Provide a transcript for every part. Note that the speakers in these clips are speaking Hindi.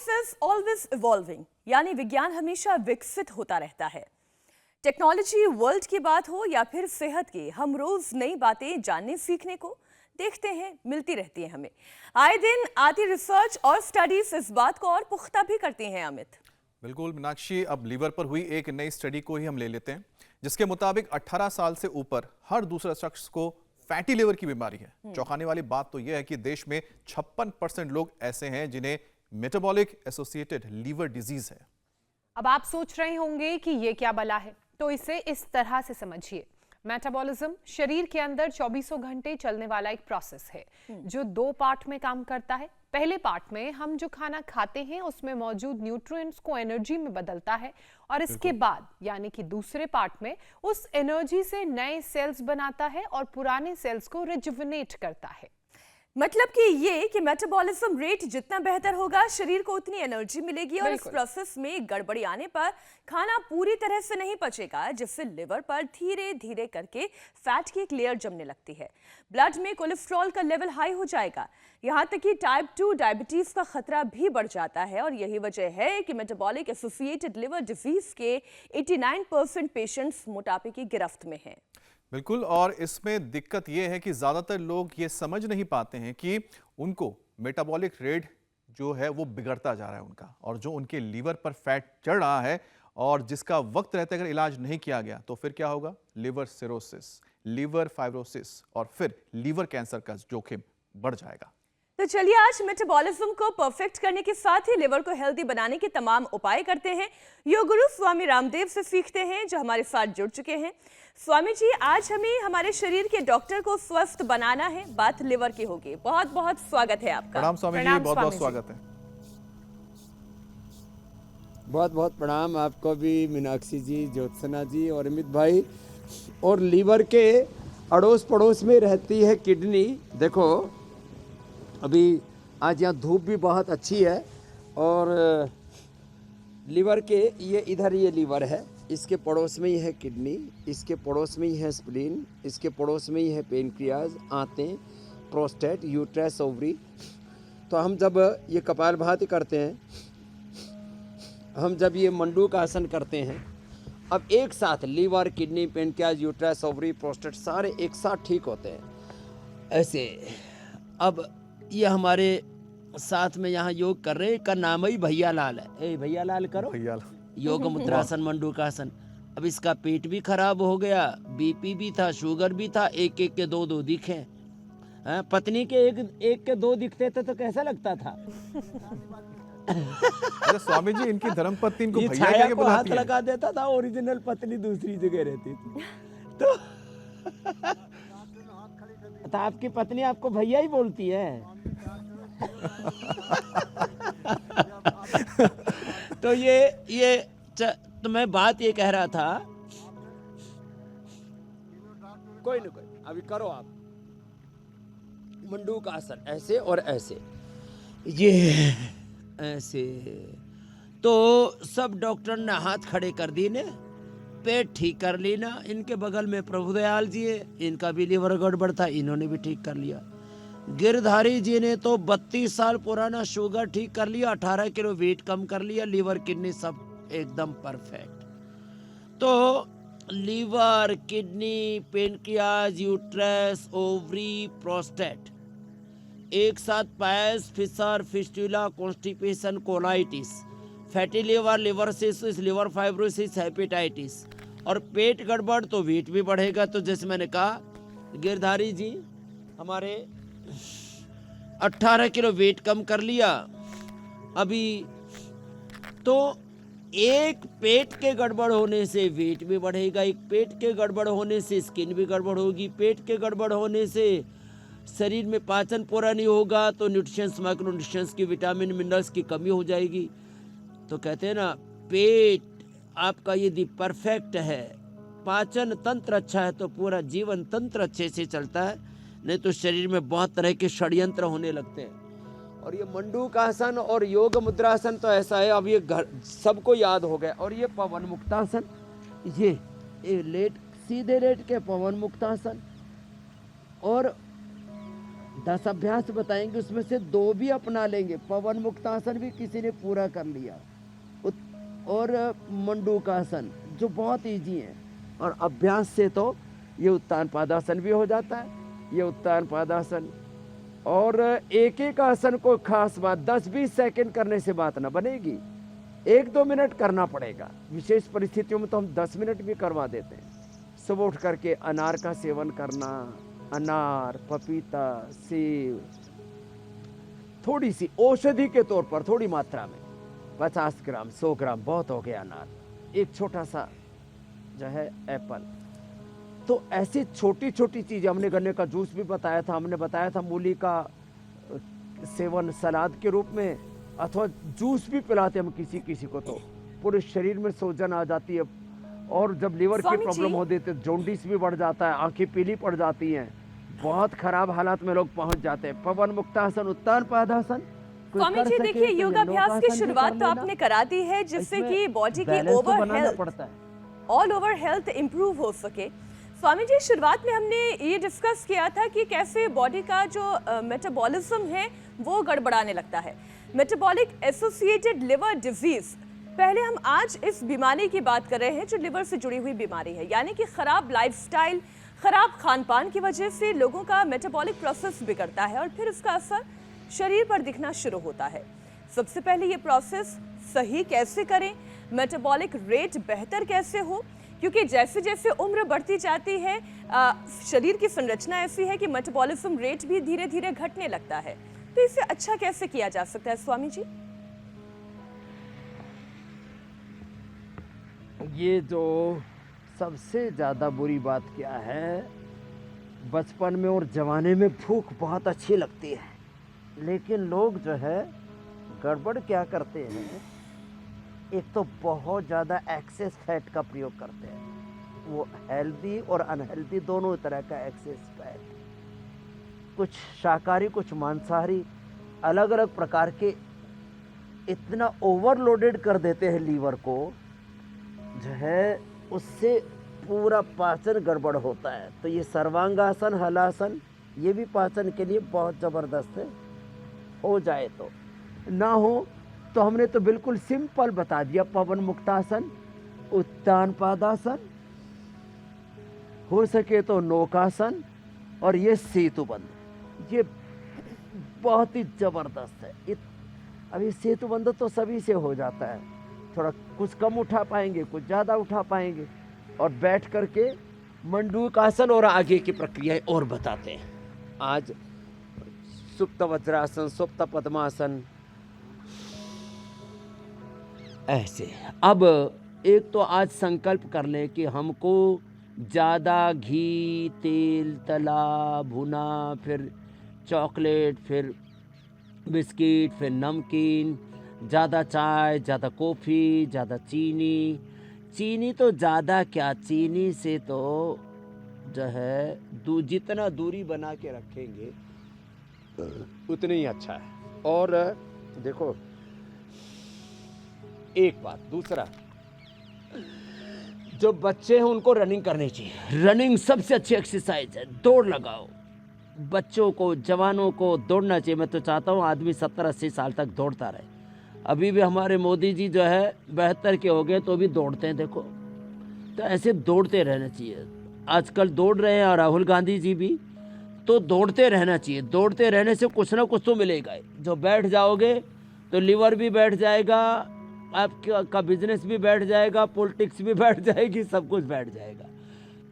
साइंस इज ऑलवेज इवॉल्विंग, यानी विज्ञान हमेशा विकसित होता रहता है। टेक्नोलॉजी वर्ल्ड की बात हो या फिर सेहत की, हम रोज नई बातें जानने सीखने को देखते हैं, मिलती रहती है हमें। आए दिन आती रिसर्च और स्टडीज इस बात को और पुख्ता भी करती हैं। अमित, बिल्कुल मीनाक्षी, अब लीवर पर हुई एक नई स्टडी को ही हम ले लेते हैं, जिसके मुताबिक 18 साल से ऊपर हर दूसरा शख्स को फैटी लिवर की बीमारी है। चौंकाने वाली बात तो यह है कि देश में 56% लोग ऐसे हैं जिन्हें मेटाबॉलिक एसोसिएटेड लीवर डिजीज है। अब आप सोच रहे होंगे कि ये क्या बला है, तो इसे इस तरह से समझिए। मेटाबॉलिज्म शरीर के अंदर 24 घंटे चलने वाला एक प्रोसेस है जो 2 पार्ट में काम करता है। पहले पार्ट में हम जो खाना खाते हैं उसमें मौजूद न्यूट्रिएंट्स को एनर्जी में बदलता है, और इसके बाद यानी कि दूसरे पार्ट में उस एनर्जी से नए सेल्स बनाता है और पुराने सेल्स को रिजुविनेट करता है। मतलब कि ये कि मेटाबॉलिज्म रेट जितना बेहतर होगा, शरीर को उतनी एनर्जी मिलेगी, और इस प्रोसेस में गड़बड़ी आने पर खाना पूरी तरह से नहीं पचेगा, जिससे लिवर पर धीरे धीरे करके फैट की एक लेयर जमने लगती है। ब्लड में कोलेस्ट्रॉल का लेवल हाई हो जाएगा, यहाँ तक कि टाइप 2 डायबिटीज का खतरा भी बढ़ जाता है। और यही वजह है कि मेटाबॉलिक एसोसिएटेड लिवर डिजीज के 89% पेशेंट्स मोटापे की गिरफ्त में हैं। बिल्कुल, और इसमें दिक्कत यह है कि ज़्यादातर लोग ये समझ नहीं पाते हैं कि उनको मेटाबॉलिक रेट जो है वो बिगड़ता जा रहा है उनका, और जो उनके लीवर पर फैट चढ़ रहा है और जिसका वक्त रहते अगर इलाज नहीं किया गया तो फिर क्या होगा? लिवर सिरोसिस, लिवर फाइब्रोसिस और फिर लीवर कैंसर का जोखिम बढ़ जाएगा। तो चलिए आज मेटाबॉलिज्म को परफेक्ट करने के साथ ही लिवर को हेल्दी बनाने के तमाम उपाय करते हैं। योग गुरु स्वामी रामदेव से सीखते हैं, जो हमारे साथ जुड़ चुके हैं। स्वामी जी, आज हमें हमारे शरीर के डॉक्टर को स्वस्थ बनाना है, बात लिवर की होगी। बहुत बहुत स्वागत है आपका। प्रणाम स्वामी जी, बहुत बहुत स्वागत है। बहुत बहुत प्रणाम आपको भी, मीनाक्षी जी, ज्योत्सना जी और अमित भाई। और लीवर के अड़ोस पड़ोस में रहती है किडनी। देखो अभी आज यहाँ धूप भी बहुत अच्छी है, और लीवर के ये इधर ये लीवर है, इसके पड़ोस में ही है किडनी, इसके पड़ोस में ही है स्प्लीन, इसके पड़ोस में ही है पेनक्रियाज, आंतें, प्रोस्टेट, यूट्रस, ओवरी। तो हम जब ये कपालभाति करते हैं, हम जब ये मंडूक आसन करते हैं, अब एक साथ liver, kidney, pancreas, uterus, ovary, prostate सारे एक साथ ठीक होते हैं ऐसे। अब ये हमारे साथ में यहाँ योग कर रहे हैं, का नाम ही भैया लाल है। ए भैया लाल करो, भैया योग मुद्रासन, मंडूकासन। अब इसका पेट भी खराब हो गया, बीपी भी था, शुगर भी था, एक एक के 2 दिखे। पत्नी के एक के 2 दिखते थे तो कैसा लगता था? अरे स्वामी जी, इनकी धर्मपत्नी इनको भैया छाया के को हाथ लगा देता था, ओरिजिनल पत्नी दूसरी जगह रहती थी। तो आपकी पत्नी आपको भैया ही बोलती है? तो मैं बात ये कह रहा था, कोई ना कोई अभी करो आप मंडूक आसन, ऐसे और ऐसे, ये ऐसे। तो सब डॉक्टर ने हाथ खड़े कर दिए ने, पेट ठीक कर लेना। इनके बगल में प्रभुदयाल जी है, इनका भी लीवर गड़बड़ था, इन्होंने भी ठीक कर लिया। गिरधारी जी ने तो 32 साल पुराना शुगर ठीक कर लिया, 18 किलो वेट कम कर लिया, लीवर, किडनी सब एकदम परफेक्ट। तो liver, kidney, pancreas, uterus, ovary, prostate एक साथ piles, fissure, fistula, constipation, colitis, fatty liver, liver cirrhosis, liver fibrosis, hepatitis, और पेट गड़बड़ तो वेट भी बढ़ेगा। तो जैसे मैंने कहा, गिरधारी जी हमारे 18 किलो वेट कम कर लिया अभी। तो एक पेट के गड़बड़ होने से वेट भी बढ़ेगा, एक पेट के गड़बड़ होने से स्किन भी गड़बड़ होगी, पेट के गड़बड़ होने से शरीर में पाचन पूरा नहीं होगा, तो न्यूट्रिशंस, माइक्रो न्यूट्रिशंस की, विटामिन, मिनरल्स की कमी हो जाएगी। तो कहते हैं ना, पेट आपका यदि परफेक्ट है, पाचन तंत्र अच्छा है, तो पूरा जीवन तंत्र अच्छे से चलता है, नहीं तो शरीर में बहुत तरह के षड्यंत्र होने लगते हैं। और ये मंडूकासन और योग मुद्रासन तो ऐसा है, अब ये घर सबको याद हो गया। और ये पवन मुक्तासन, ये लेट, सीधे लेट के पवन मुक्तासन, और 10 अभ्यास बताएंगे, उसमें से 2 भी अपना लेंगे। पवन मुक्तासन भी किसी ने पूरा कर लिया, और मंडूकासन जो बहुत इजी है। और अभ्यास से तो ये उत्तान पादासन भी हो जाता है, ये उत्तान पादासन। और एक एक आसन को खास बात, 10-20 सेकंड करने से बात ना बनेगी, 1-2 मिनट करना पड़ेगा। विशेष परिस्थितियों में तो हम 10 मिनट भी करवा देते हैं। सुबह उठ करके अनार का सेवन करना, अनार, पपीता, सेब, थोड़ी सी औषधि के तौर पर थोड़ी मात्रा में 50 ग्राम 100 ग्राम बहुत हो गया अनार, एक छोटा सा जो है एप्पल। तो ऐसी छोटी छोटी चीज़ें, हमने गन्ने का जूस भी बताया था, हमने बताया था मूली का सेवन सलाद के रूप में, अथवा जूस भी पिलाते हम किसी किसी को, तो पूरे शरीर में सूजन आ जाती है। और जब लीवर की प्रॉब्लम होती है तो जॉन्डिस भी बढ़ जाता है, आंखें पीली पड़ जाती हैं, बहुत खराब हालात में लोग पहुंच जाते हैं। पवन मुक्तासन, उत्तान पादासन। स्वामी जी देखिए, योगाभ्यास की शुरुआत तो आपने करा दी है जिससे कि बॉडी की ऑल ओवर हेल्थ इंप्रूव हो सके। स्वामी जी, शुरुआत में हमने ये डिस्कस किया था कि कैसे बॉडी का जो मेटाबॉलिज्म है वो गड़बड़ाने लगता है, मेटाबॉलिक एसोसिएटेड लिवर डिजीज। पहले हम आज इस बीमारी की बात कर रहे हैं जो लिवर से जुड़ी हुई बीमारी है, यानी कि खराब लाइफस्टाइल, खराब खान पान की वजह से लोगों का मेटाबॉलिक प्रोसेस बिगड़ता है और फिर उसका असर शरीर पर दिखना शुरू होता है। सबसे पहले ये प्रोसेस सही कैसे करें, मेटाबॉलिक रेट बेहतर कैसे हो, क्योंकि जैसे जैसे उम्र बढ़ती जाती है शरीर की संरचना ऐसी है कि मेटाबॉलिज्म रेट भी धीरे धीरे घटने लगता है। तो इसे अच्छा कैसे किया जा सकता है स्वामी जी? ये जो सबसे ज़्यादा बुरी बात क्या है, बचपन में और जवानी में भूख बहुत अच्छी लगती है, लेकिन लोग जो है गड़बड़ क्या करते हैं, एक तो बहुत ज़्यादा एक्सेस फैट का प्रयोग करते हैं। वो हेल्दी और अनहेल्दी दोनों तरह का एक्सेस फैट, कुछ शाकाहारी कुछ मांसाहारी, अलग अलग प्रकार के, इतना ओवरलोडेड कर देते हैं लीवर को जो है, उससे पूरा पाचन गड़बड़ होता है। तो ये सर्वांगासन, हलासन, ये भी पाचन के लिए बहुत ज़बरदस्त है। हो जाए तो, ना हो तो हमने तो बिल्कुल सिंपल बता दिया, पवन मुक्तासन, उत्तान पादासन, हो सके तो नौकासन, और ये सेतुबंध। ये बहुत ही ज़बरदस्त है। अभी सेतुबंध तो सभी से हो जाता है, थोड़ा कुछ कम उठा पाएंगे, कुछ ज़्यादा उठा पाएंगे। और बैठ करके मंडूकासन और आगे की प्रक्रियाएं और बताते हैं। आज सुप्त वज्रासन, सुप्त पद्मासन, ऐसे। अब एक तो आज संकल्प कर लें कि हमको ज़्यादा घी, तेल, तला भुना, फिर चॉकलेट, फिर बिस्किट, फिर नमकीन, ज़्यादा चाय, ज़्यादा कॉफ़ी, ज़्यादा चीनी तो ज़्यादा क्या, चीनी से तो जो है जितना दूरी बना के रखेंगे उतनी ही अच्छा है। और देखो एक बात, दूसरा, जो बच्चे हैं उनको रनिंग करनी चाहिए। रनिंग सबसे अच्छी एक्सरसाइज है, दौड़ लगाओ। बच्चों को, जवानों को दौड़ना चाहिए। मैं तो चाहता हूँ आदमी 70-80 साल तक दौड़ता रहे। अभी भी हमारे मोदी जी जो है 72 के हो गए तो भी दौड़ते हैं, देखो। तो ऐसे दौड़ते रहना चाहिए। आजकल दौड़ रहे हैं और राहुल गांधी जी भी, तो दौड़ते रहना चाहिए। दौड़ते रहने से कुछ ना कुछ तो मिलेगा। जो बैठ जाओगे तो लिवर भी बैठ जाएगा, आपका बिजनेस भी बैठ जाएगा, पॉलिटिक्स भी बैठ जाएगी, सब कुछ बैठ जाएगा।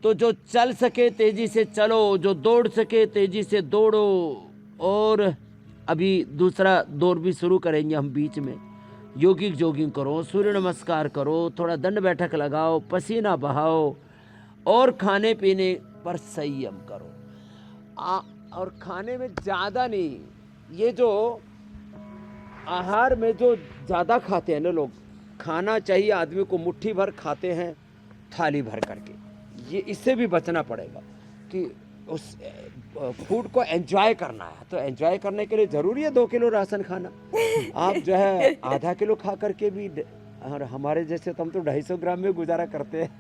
तो जो चल सके तेज़ी से चलो, जो दौड़ सके तेज़ी से दौड़ो। और अभी दूसरा दौर भी शुरू करेंगे हम बीच में। योगिक जॉगिंग करो, सूर्य नमस्कार करो, थोड़ा दंड बैठक लगाओ, पसीना बहाओ, और खाने पीने पर संयम करो। और खाने में ज़्यादा नहीं, ये जो आहार में जो ज़्यादा खाते हैं ना लोग, खाना चाहिए आदमी को मुट्ठी भर, खाते हैं थाली भर करके। ये इससे भी बचना पड़ेगा कि उस फूड को एंजॉय करना है। तो एंजॉय करने के लिए ज़रूरी है 2 किलो राशन खाना। आप जो है आधा किलो खा करके भी, और हमारे जैसे तो हम तो 250 ग्राम में गुजारा करते हैं।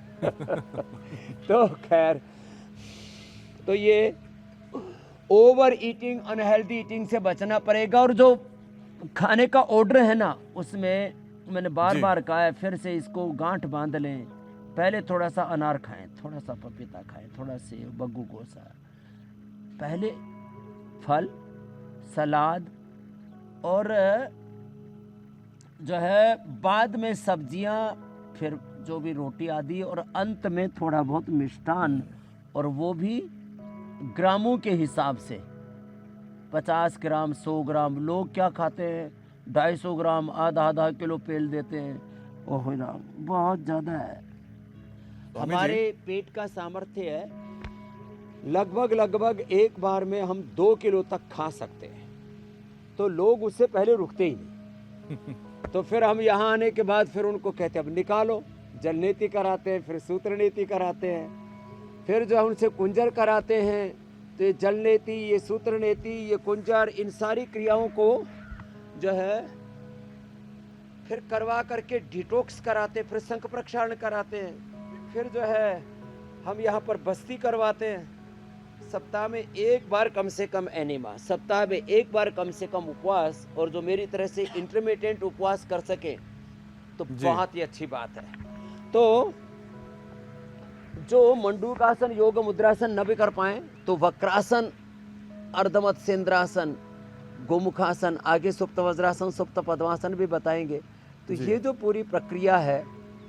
तो खैर, तो ये ओवर ईटिंग, अनहेल्दी ईटिंग से बचना पड़ेगा। और जो खाने का ऑर्डर है ना, उसमें मैंने बार बार कहा है, फिर से इसको गांठ बांध लें। पहले थोड़ा सा अनार खाएं, थोड़ा सा पपीता खाएं, थोड़ा सेब, बग्गू गोसा, पहले फल, सलाद, और जो है बाद में सब्जियां, फिर जो भी रोटी आदि, और अंत में थोड़ा बहुत मिष्टान, और वो भी ग्रामों के हिसाब से। 50 ग्राम, 100 ग्राम। लोग क्या खाते हैं, 250 ग्राम, आधा किलो पेल देते हैं। ओह राम, बहुत ज़्यादा है। हमारे पेट का सामर्थ्य है लगभग एक बार में हम 2 किलो तक खा सकते हैं, तो लोग उससे पहले रुकते ही नहीं। तो फिर हम यहाँ आने के बाद फिर उनको कहते हैं अब निकालो, जल नीति कराते हैं, फिर सूत्र नीति कराते हैं, फिर जो है उनसे कुंजर कराते हैं। तो ये जल नीति, ये सूत्र नीति, ये कुंजर, इन सारी क्रियाओं को जो है फिर करवा करके डिटॉक्स कराते हैं, फिर शंख प्रक्षालन कराते हैं, फिर जो है हम यहाँ पर बस्ती करवाते हैं। सप्ताह में एक बार कम से कम एनिमा, सप्ताह में एक बार कम से कम उपवास, और जो मेरी तरह से इंटरमिटेंट उपवास कर सके तो बहुत ही अच्छी बात है। तो जो मंडूकासन, योग मुद्रासन न भी कर पाए तो वक्रासन, अर्धमत सेंद्रासन, गोमुखासन, आगे सुप्त वज्रासन, सुप्त पद्मासन भी बताएंगे। तो ये जो पूरी प्रक्रिया है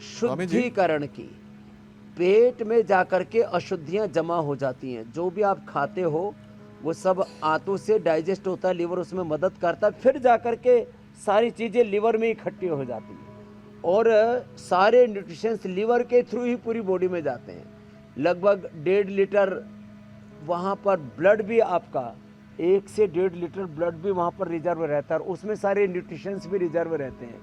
शुद्धिकरण की, पेट में जाकर के अशुद्धियां जमा हो जाती हैं। जो भी आप खाते हो वो सब आंतों से डाइजेस्ट होता है, लिवर उसमें मदद करता है, फिर जाकर के सारी चीज़ें लिवर में इकट्ठी हो जाती हैं, और सारे न्यूट्रिशंस लिवर के थ्रू ही पूरी बॉडी में जाते हैं। लगभग 1.5 लीटर वहाँ पर ब्लड भी आपका, 1 से 1.5 लीटर ब्लड भी वहाँ पर रिजर्व रहता है, और उसमें सारे न्यूट्रिशंस भी रिजर्व रहते हैं।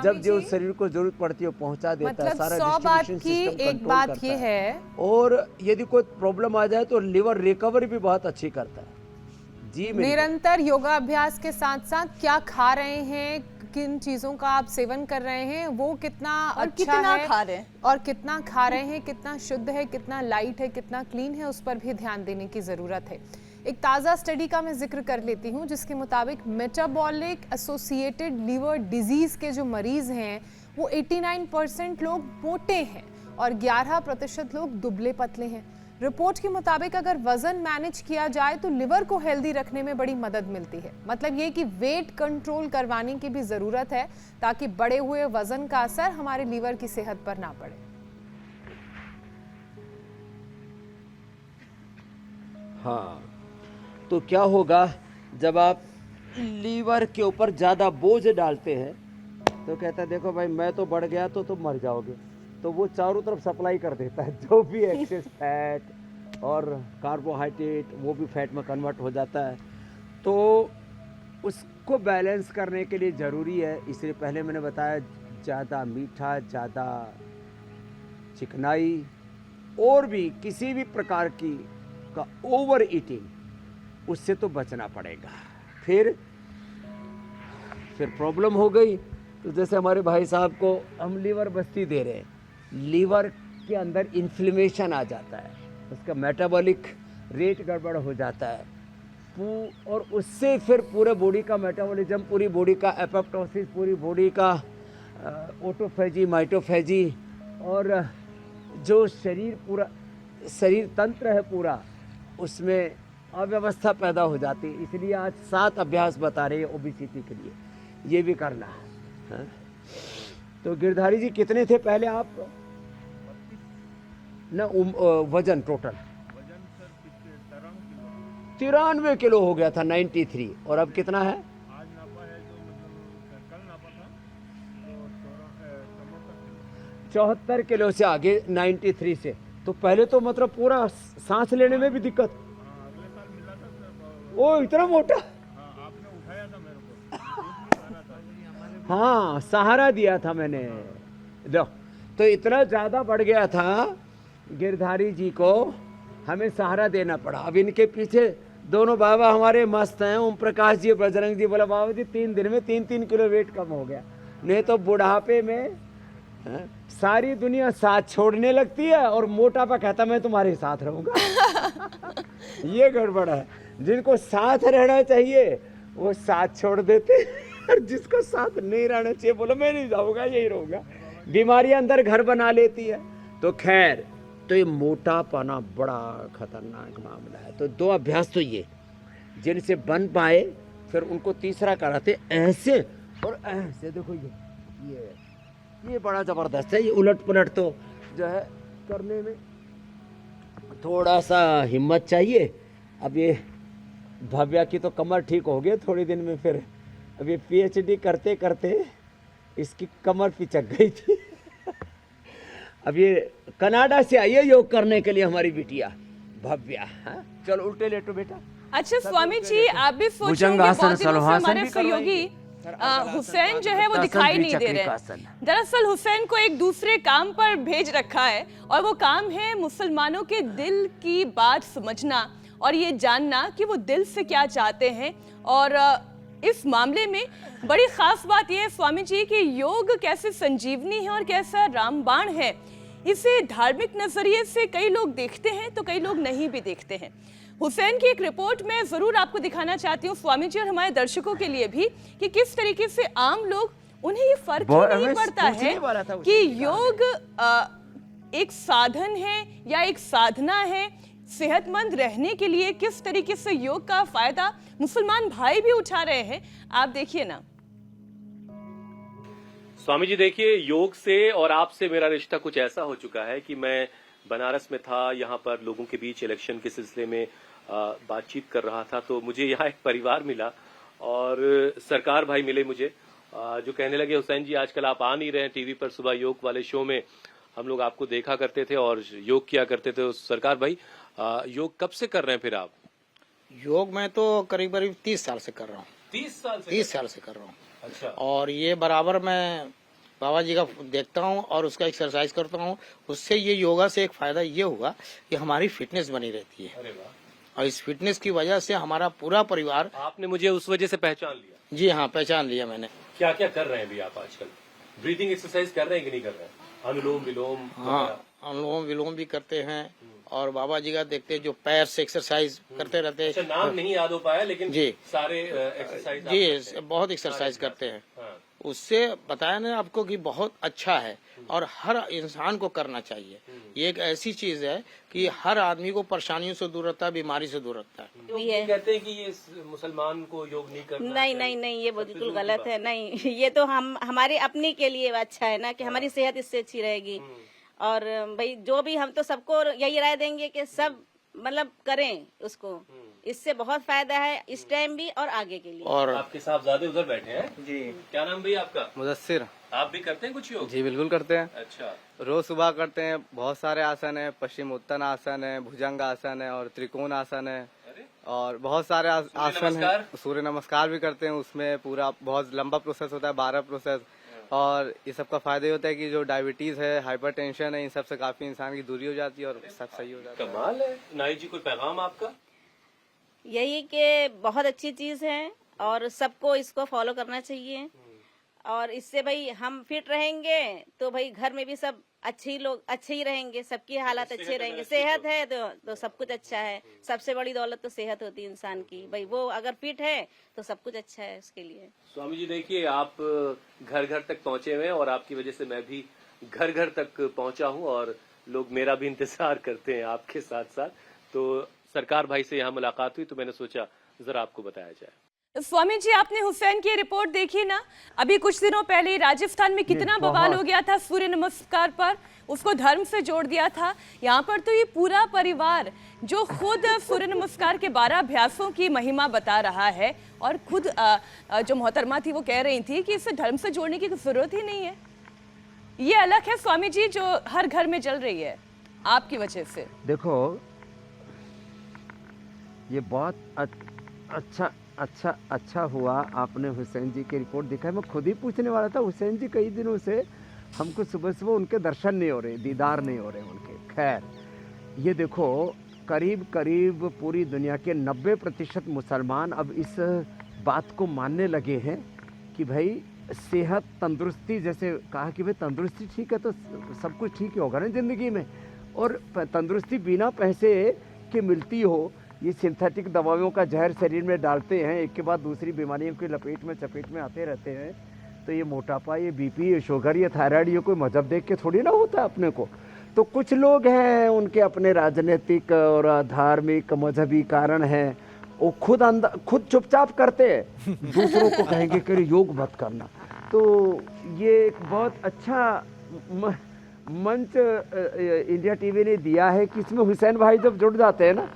जब जो शरीर को जरूरत पड़ती है वो पहुंचा देता है। मतलब सारा 100 बात डिस्ट्रीब्यूशन की सिस्टम एक कंट्रोल बात करता ये है, और यदि कोई प्रॉब्लम आ जाए तो लिवर रिकवरी भी बहुत अच्छी करता है। जी, निरंतर योगा अभ्यास के साथ साथ क्या खा रहे हैं, किन चीजों का आप सेवन कर रहे हैं, वो कितना और अच्छा कितना है, खा रहे हैं, और कितना खा रहे हैं, कितना शुद्ध है, कितना लाइट है, कितना क्लीन है, उस पर भी ध्यान देने की जरूरत है। एक ताज़ा स्टडी का मैं जिक्र कर लेती हूँ, जिसके मुताबिक मेटाबॉलिक एसोसिएटेड लीवर डिजीज के जो मरीज हैं वो 89% लोग मोटे हैं और 11% लोग दुबले पतले हैं। रिपोर्ट के मुताबिक अगर वजन मैनेज किया जाए तो लिवर को हेल्दी रखने में बड़ी मदद मिलती है। मतलब ये कि वेट कंट्रोल करवाने की भी ज़रूरत है, ताकि बढ़े हुए वजन का असर हमारे लीवर की सेहत पर ना पड़े। हाँ, तो क्या होगा जब आप लीवर के ऊपर ज़्यादा बोझ डालते हैं, तो कहता है देखो भाई मैं तो बढ़ गया तो तुम मर जाओगे, तो वो चारों तरफ सप्लाई कर देता है। जो भी एक्सेस फैट और कार्बोहाइड्रेट वो भी फैट में कन्वर्ट हो जाता है। तो उसको बैलेंस करने के लिए ज़रूरी है, इसलिए पहले मैंने बताया ज़्यादा मीठा, ज़्यादा चिकनाई और भी किसी भी प्रकार की का ओवर ईटिंग, उससे तो बचना पड़ेगा। फिर प्रॉब्लम हो गई तो जैसे हमारे भाई साहब को हम लीवर बस्ती दे रहे हैं, लीवर के अंदर इन्फ्लेमेशन आ जाता है, उसका मेटाबॉलिक रेट गड़बड़ हो जाता है, और उससे फिर पूरे बॉडी का मेटाबॉलिज्म, पूरी बॉडी का एपोप्टोसिस, पूरी बॉडी का ऑटोफेजी, माइटोफेजी, और जो शरीर पूरा शरीर तंत्र है पूरा, उसमें अव्यवस्था पैदा हो जाती है। इसलिए आज 7 अभ्यास बता रहे हैं ओबेसिटी के लिए, ये भी करना है। हाँ? तो गिरधारी जी कितने थे पहले आप ना? वजन टोटल 93 किलो हो गया था, 93, और अब कितना है? आज नापा है जो मतलब कल नापा था तो 74 किलो से आगे 93 से। तो पहले तो मतलब पूरा सांस लेने में भी दिक्कत। अगले साल मिला था ओ इतना मोटा। आपने उठाया था मेरे को। हाँ, सहारा दिया था मैंने। दो तो इतना ज़्यादा बढ़ गया था गिरधारी जी को, हमें सहारा देना पड़ा। अब इनके पीछे दोनों बाबा हमारे मस्त हैं, ओम प्रकाश जी, बजरंग जी। बोला बाबा जी 3 दिन में 3-3 किलो वेट कम हो गया, नहीं तो बुढ़ापे में हैं? सारी दुनिया साथ छोड़ने लगती है और मोटापा कहता मैं तुम्हारे साथ रहूंगा। ये गड़बड़ है। जिनको साथ रहना चाहिए वो साथ छोड़ देते हैं, और जिसको साथ नहीं रहना चाहिए बोलो मैं नहीं जाऊंगा, यही रहूंगा। बीमारियां अंदर घर बना लेती है। तो खैर, तो ये मोटापा बड़ा खतरनाक मामला है। तो 2 अभ्यास तो ये जिनसे बन पाए, फिर उनको तीसरा कराते ऐसे और ऐसे। देखो ये बड़ा ज़बरदस्त है। ये उलट पुलट तो जो है करने में थोड़ा सा हिम्मत चाहिए। अब ये भव्या की तो कमर ठीक हो गई थोड़ी दिन में, फिर अब ये PhD करते करते इसकी कमर पिचक गई थी। अब ये कनाडा से आई है योग करने के लिए हमारी बिटिया भव्या। हाँ? चलो उल्टे लेटो बेटा। अच्छा स्वामी जी, आप भी सोच रहे होंगे बहुत दिनों से हमारे सहयोगी हुसैन जो है वो दिखाई नहीं दे रहे हैं। दरअसल हुसैन को एक दूसरे काम पर भेज रखा है, और वो काम है मुसलमानों के दिल की बात समझना और ये जानना कि वो दिल से क्या चाहते हैं। और इस मामले में बड़ी खास बात यह है स्वामी जी कि योग कैसे संजीवनी है और कैसा रामबाण है, इसे धार्मिक नजरिए से कई लोग देखते हैं तो कई लोग नहीं भी देखते हैं। हुसैन की एक रिपोर्ट में जरूर आपको दिखाना चाहती हूँ स्वामी जी और हमारे दर्शकों के लिए भी कि किस तरीके से आम लोग, उन्हें ये फर्क ही नहीं पड़ता है कि योग एक साधन है या एक साधना है। सेहतमंद रहने के लिए किस तरीके से योग का फायदा मुसलमान भाई भी उठा रहे हैं, आप देखिए ना। स्वामी जी देखिए, योग से और आपसे मेरा रिश्ता कुछ ऐसा हो चुका है कि मैं बनारस में था, यहाँ पर लोगों के बीच इलेक्शन के सिलसिले में बातचीत कर रहा था, तो मुझे यहाँ एक परिवार मिला और सरकार भाई मिले मुझे, जो कहने लगे हुसैन जी आजकल आप आ नहीं रहे हैं टीवी पर, सुबह योग वाले शो में हम लोग आपको देखा करते थे और योग किया करते थे। सरकार भाई, योग कब से कर रहे हैं फिर आप? योग मैं तो करीब करीब 30 साल से कर रहा हूँ। 30 साल से? 30 साल से कर रहा हूँ। अच्छा। और ये बराबर मैं बाबा जी का देखता हूँ और उसका एक्सरसाइज करता हूँ। उससे ये योगा से एक फायदा ये हुआ कि हमारी फिटनेस बनी रहती है। अरे वाह। और इस फिटनेस की वजह से हमारा पूरा परिवार। आपने मुझे उस वजह से पहचान लिया? जी हाँ, पहचान लिया मैंने। क्या क्या कर रहे हैं अभी आप आजकल? ब्रीदिंग एक्सरसाइज कर रहे हैं कि नहीं कर रहे हैं? अनुलोम विलोम? हाँ, अनुलोम विलोम भी करते हैं और बाबा जी का देखते हैं जो पैर से एक्सरसाइज करते रहते हैं। अच्छा, नाम नहीं याद हो पाया लेकिन जी सारे एक्सरसाइज जी बहुत एक्सरसाइज करते हैं। हाँ। उससे बताया ना आपको कि बहुत अच्छा है और हर इंसान को करना चाहिए। ये एक ऐसी चीज है कि हर आदमी को परेशानियों से दूर रहता है, बीमारी से दूर रहता है। ये कहते हैं कि ये मुसलमान को योग नहीं करना नहीं नहीं नहीं, ये बिल्कुल गलत है। नहीं, ये तो हम हमारे अपने के लिए अच्छा है ना कि हमारी सेहत इससे अच्छी रहेगी। और भाई जो भी हम तो सबको यही राय देंगे कि सब मतलब करें उसको, इससे बहुत फायदा है इस टाइम भी और आगे के लिए। और आपके साहबजादे उधर बैठे हैं जी। क्या नाम भैया आपका? मुदस्सिर। आप भी करते हैं कुछ योग? जी बिल्कुल करते हैं। अच्छा। रोज सुबह करते हैं। बहुत सारे आसन है, पश्चिम उत्तन आसन है, भुजंग आसन है और त्रिकोण आसन है और बहुत सारे आसन है। सूर्य नमस्कार भी करते हैं। उसमें पूरा बहुत लंबा प्रोसेस होता है, 12 प्रोसेस। और ये सब का फायदा ये होता है कि जो डायबिटीज है, हाइपरटेंशन है, इन सब से काफी इंसान की दूरी हो जाती है और सब सही हो जाता है। कमाल है। नाई जी, कोई पैगाम आपका? यही कि बहुत अच्छी चीज है और सबको इसको फॉलो करना चाहिए। और इससे भाई हम फिट रहेंगे तो भाई घर में भी सब अच्छे ही रहेंगे, सबकी हालत अच्छे रहेंगे। सेहत है तो सब कुछ अच्छा है। सबसे बड़ी दौलत तो सेहत होती है इंसान की। भाई वो अगर फिट है तो सब कुछ अच्छा है उसके लिए। स्वामी जी देखिए, आप घर घर तक पहुंचे हुए हैं और आपकी वजह से मैं भी घर घर तक पहुंचा हूं और लोग मेरा भी इंतजार करते हैं आपके साथ साथ। तो सरकार भाई से यहाँ मुलाकात हुई तो मैंने सोचा जरा आपको बताया जाए। स्वामी जी, आपने हुसैन की रिपोर्ट देखी ना? अभी कुछ दिनों पहले ही राजस्थान में कितना बवाल हो गया था सूर्य नमस्कार पर, उसको धर्म से जोड़ दिया था। यहाँ पर तो ये पूरा परिवार जो खुद सूर्य नमस्कार के 12 अभ्यासों की महिमा बता रहा है और खुद जो मोहतरमा थी वो कह रही थी कि इसे धर्म से जोड़ने की जरूरत ही नहीं है। ये अलग है स्वामी जी जो हर घर में चल रही है आपकी वजह से। देखो, ये बहुत अच्छा हुआ आपने हुसैन जी की रिपोर्ट दिखाई। मैं खुद ही पूछने वाला था, हुसैन जी कई दिनों से हमको सुबह सुबह उनके दर्शन नहीं हो रहे, दीदार नहीं हो रहे उनके। खैर, ये देखो, करीब करीब पूरी दुनिया के 90% मुसलमान अब इस बात को मानने लगे हैं कि भाई सेहत तंदुरुस्ती, जैसे कहा कि भाई तंदुरुस्ती ठीक है तो सब कुछ ठीक ही होगा ना ज़िंदगी में, और तंदुरुस्ती बिना पैसे के मिलती हो, ये सिंथेटिक दवाइयों का जहर शरीर में डालते हैं, एक के बाद दूसरी बीमारियों की चपेट में आते रहते हैं, तो ये मोटापा, ये बीपी, ये शुगर, ये थायराइड, ये कोई मजहब देख के थोड़ी ना होता है अपने को। तो कुछ लोग हैं उनके अपने राजनीतिक और धार्मिक मजहबी कारण हैं, वो खुद चुपचाप करते हैं, दूसरों को कहेंगे कि योग मत करना। तो ये एक बहुत अच्छा मंच इंडिया टीवी ने दिया है कि इसमें हुसैन भाई जब जुड़ जाते हैं ना,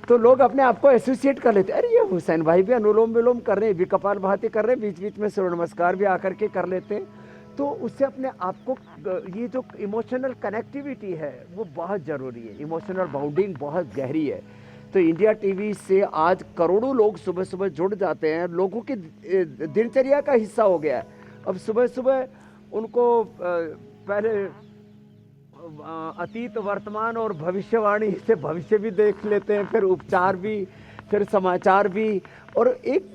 तो लोग अपने आप को एसोसिएट कर लेते हैं, अरे ये हुसैन भाई भी अनुलोम विलोम कर रहे हैं, भी कपालभाति कर रहे हैं, बीच बीच में सूर्य नमस्कार भी आकर के कर लेते हैं। तो उससे अपने आप को, ये जो इमोशनल कनेक्टिविटी है वो बहुत ज़रूरी है, इमोशनल बाउंडिंग बहुत गहरी है। तो इंडिया टीवी से आज करोड़ों लोग सुबह सुबह जुड़ जाते हैं, लोगों की दिनचर्या का हिस्सा हो गया है। अब सुबह सुबह उनको पहले अतीत, वर्तमान और भविष्यवाणी से भविष्य भी देख लेते हैं, फिर उपचार भी, फिर समाचार भी, और एक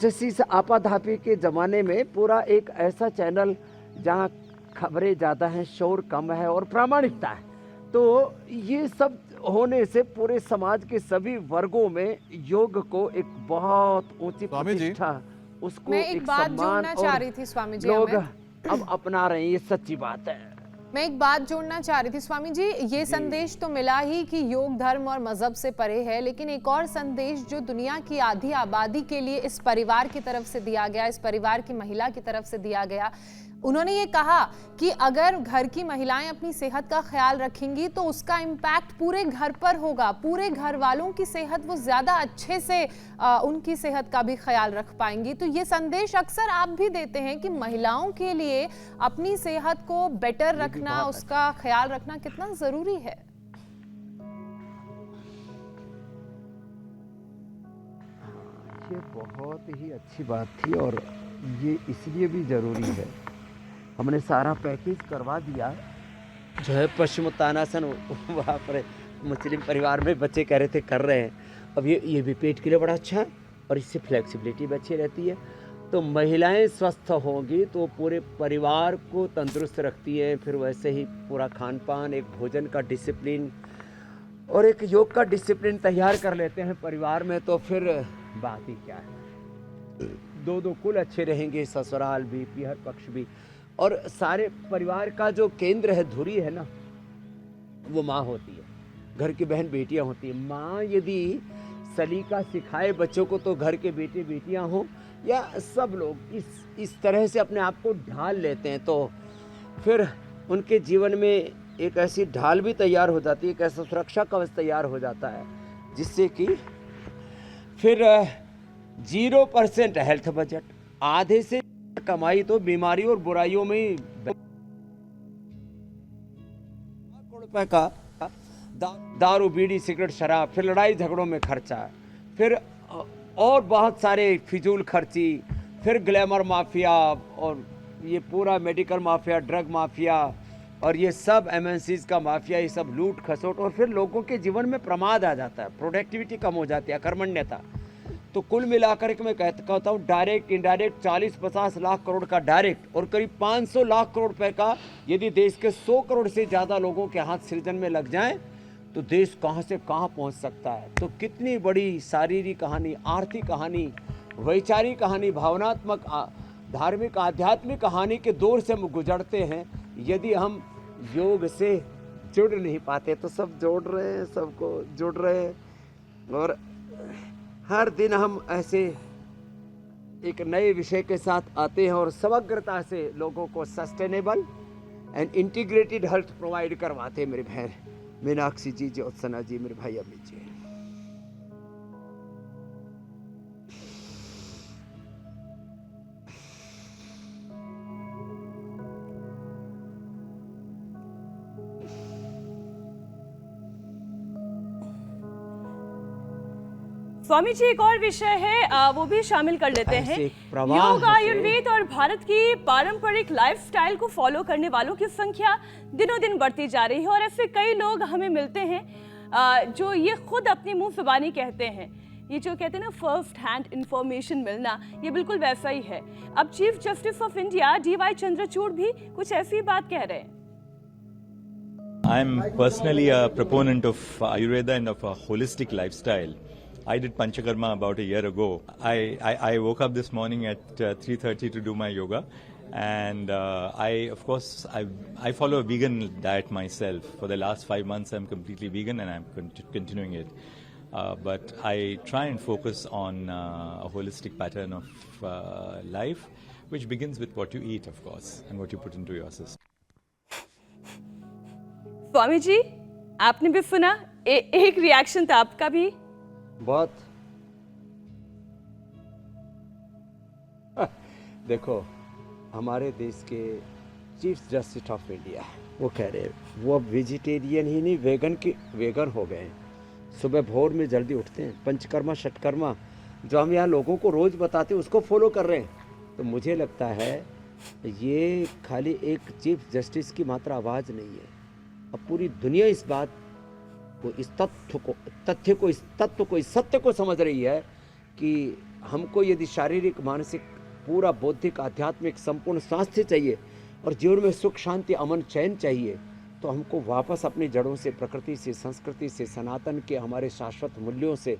जैसी आपाधापी के ज़माने में पूरा एक ऐसा चैनल जहां खबरें ज़्यादा हैं, शोर कम है और प्रामाणिकता है। तो ये सब होने से पूरे समाज के सभी वर्गों में योग को एक बहुत ऊंची प्रतिष्ठा, उसको मैं एक बात जोड़ना चाह रही थी स्वामी जी, लोग अब अपना रहे हैं, ये सच्ची बात है। मैं एक बात जोड़ना चाह रही थी स्वामी जी, ये संदेश तो मिला ही कि योग धर्म और मजहब से परे है, लेकिन एक और संदेश जो दुनिया की आधी आबादी के लिए इस परिवार की तरफ से दिया गया, इस परिवार की महिला की तरफ से दिया गया, उन्होंने ये कहा कि अगर घर की महिलाएं अपनी सेहत का ख्याल रखेंगी तो उसका इम्पैक्ट पूरे घर पर होगा, पूरे घर वालों की सेहत वो ज़्यादा अच्छे से उनकी सेहत का भी ख्याल रख पाएंगी। तो ये संदेश अक्सर आप भी देते हैं कि महिलाओं के लिए अपनी सेहत को बेटर रखना, उसका ख्याल रखना कितना ज़रूरी है। ये बहुत ही अच्छी बात थी और ये इसलिए भी ज़रूरी है, हमने सारा पैकेज करवा दिया जो है पश्चिमोत्तानासन, वहाँ पर मुस्लिम परिवार में बच्चे कह रहे थे कर रहे हैं। अब ये भी पेट के लिए बड़ा अच्छा है और इससे फ्लेक्सिबिलिटी भी अच्छी रहती है। तो महिलाएं स्वस्थ होंगी तो पूरे परिवार को तंदुरुस्त रखती हैं। फिर वैसे ही पूरा खान पान, एक भोजन का डिसिप्लिन और एक योग का डिसिप्लिन तैयार कर लेते हैं परिवार में, तो फिर बात ही क्या है। दो कुल अच्छे रहेंगे, ससुराल भी, पीहर पक्ष भी, और सारे परिवार का जो केंद्र है, धुरी है ना, वो माँ होती है, घर की बहन बेटियां होती हैं। माँ यदि सलीका सिखाए बच्चों को तो घर के बेटे बेटियां हों या सब लोग इस तरह से अपने आप को ढाल लेते हैं तो फिर उनके जीवन में एक ऐसी ढाल भी तैयार हो जाती है, एक ऐसा सुरक्षा कवच तैयार हो जाता है जिससे कि फिर 0% हेल्थ बजट, आधे से कमाई तो बीमारी और बुराइयों में रुपए का दारू, बीड़ी, सिगरेट, शराब, फिर लड़ाई झगड़ों में खर्चा, फिर और बहुत सारे फिजूल खर्ची, फिर ग्लैमर माफिया और ये पूरा मेडिकल माफिया, ड्रग माफिया और ये सब MNCs का माफिया, ये सब लूट खसोट, और फिर लोगों के जीवन में प्रमाद आ जाता है, प्रोडक्टिविटी कम हो जाती है, कर्मण्यता। तो कुल मिलाकर के मैं कहता हूँ डायरेक्ट इनडायरेक्ट 40-50 लाख करोड़ का डायरेक्ट और करीब 500 लाख करोड़ रुपए का यदि देश के 100 करोड़ से ज़्यादा लोगों के हाथ सृजन में लग जाए तो देश कहाँ से कहाँ पहुँच सकता है। तो कितनी बड़ी शारीरिक कहानी, आर्थिक कहानी, वैचारिक कहानी, भावनात्मक, धार्मिक, आध्यात्मिक कहानी के दौर से हम गुजरते हैं। यदि हम योग से जुड़ नहीं पाते तो सब जोड़ रहे हैं, सबको जुड़ रहे हैं और हर दिन हम ऐसे एक नए विषय के साथ आते हैं और समग्रता से लोगों को sustainable and integrated health provide करवाते हैं। मेरी बहन मीनाक्षी जी, ज्योत्सना जी, मेरे भाई अमित जी। स्वामी जी एक और विषय है वो भी शामिल कर लेते हैं। योग, आयुर्वेद और भारत की पारंपरिक लाइफस्टाइल को फॉलो करने वालों की संख्या दिनों दिन बढ़ती जा रही है और ऐसे कई लोग हमें मिलते हैं जो ये खुद अपनी मुंह जुबानी कहते हैं ये जो कहते हैं ना फर्स्ट हैंड इंफॉर्मेशन मिलना, ये बिल्कुल वैसा ही है। अब chief justice of India DY Chandrachud भी कुछ ऐसी बात कह रहे हैं। I'm personally a proponent of Ayurveda and of a holistic lifestyle. I did Panchakarma about a year ago. I woke up this morning at 3:30 to do my yoga, and of course I follow a vegan diet myself. For the last 5 months I'm completely vegan and I'm continuing it. But I try and focus on a holistic pattern of life, which begins with what you eat, of course, and what you put into your system. Swami ji, आपने भी सुना, एक रिएक्शन था आपका भी। बहुत देखो, हमारे देश के चीफ जस्टिस ऑफ इंडिया वो कह रहे हैं वो अब वेजिटेरियन ही नहीं वेगन हो गए हैं। सुबह भोर में जल्दी उठते हैं, पंचकर्मा षटकर्मा जो हम यहाँ लोगों को रोज़ बताते हैं उसको फॉलो कर रहे हैं। तो मुझे लगता है ये खाली एक चीफ जस्टिस की मात्र आवाज़ नहीं है, अब पूरी दुनिया इस बात को, इस तथ्य को, इस सत्य को समझ रही है कि हमको यदि शारीरिक, मानसिक, पूरा बौद्धिक, आध्यात्मिक संपूर्ण स्वास्थ्य चाहिए और जीवन में सुख, शांति, अमन, चैन चाहिए, तो हमको वापस अपनी जड़ों से, प्रकृति से, संस्कृति से, सनातन के हमारे शाश्वत मूल्यों से,